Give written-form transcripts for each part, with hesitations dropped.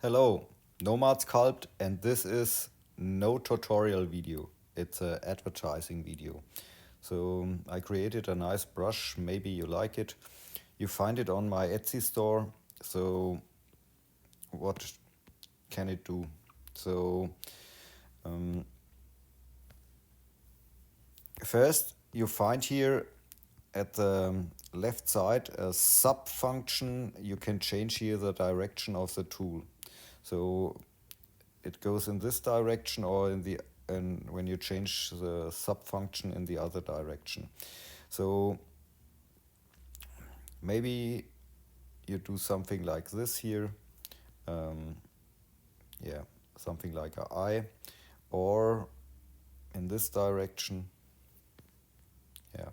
Hello, Nomad Sculpt, and this is no tutorial video. It's an advertising video. So I created a nice brush, maybe you like it. You find it on my Etsy store. So what can it do? So first you find here at the left side a sub function. You can change here the direction of the tool. So it goes in this direction or in the, and when you change the sub function in the other direction. So maybe you do something like this here. Yeah, something like an eye, or in this direction. Yeah,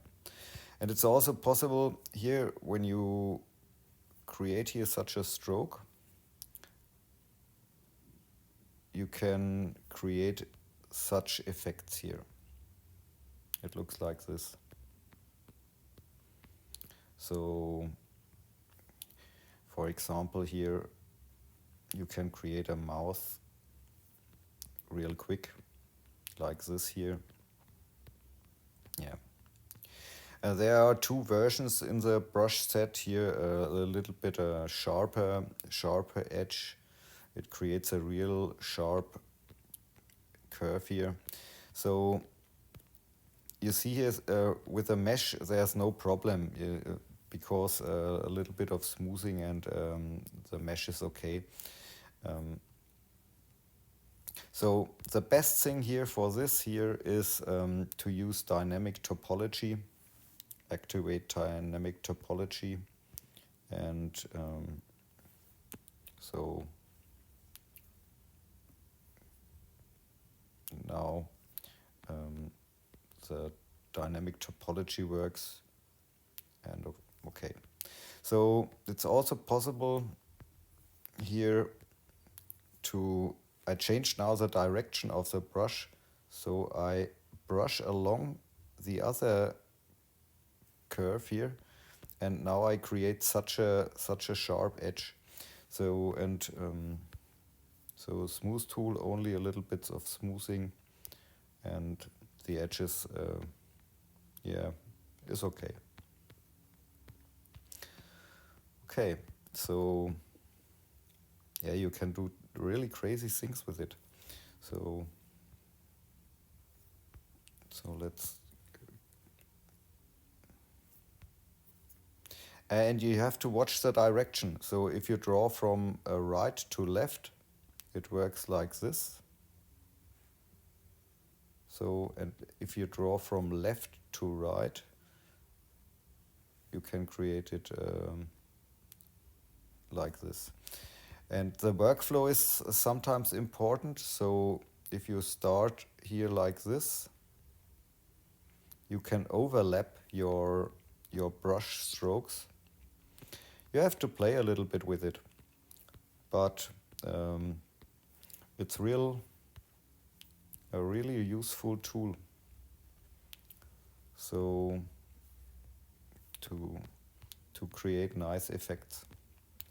and it's also possible here when you create here such a stroke, you can create such effects here. It looks like this. So for example here you can create a mouth real quick like this here. Yeah. There are two versions in the brush set here, a little bit sharper edge. It creates a real sharp curve here. So you see here with the mesh there's no problem because a little bit of smoothing and the mesh is okay. So the best thing here for this here is to use dynamic topology, activate dynamic topology, and so now the dynamic topology works, and okay. So it's also possible here to, I change now the direction of the brush, so I brush along the other curve here, and now I create such a sharp edge. So so smooth tool, only a little bit of smoothing, and the edges yeah, is okay. Okay, so yeah, you can do really crazy things with it. So let's, and you have to watch the direction. So if you draw from right to left, it works like this. So, and if you draw from left to right, you can create it like this. And the workflow is sometimes important. So if you start here like this, you can overlap your brush strokes. You have to play a little bit with it, but it's a really useful tool. So to create nice effects.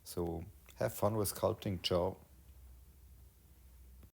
So have fun with sculpting. Ciao.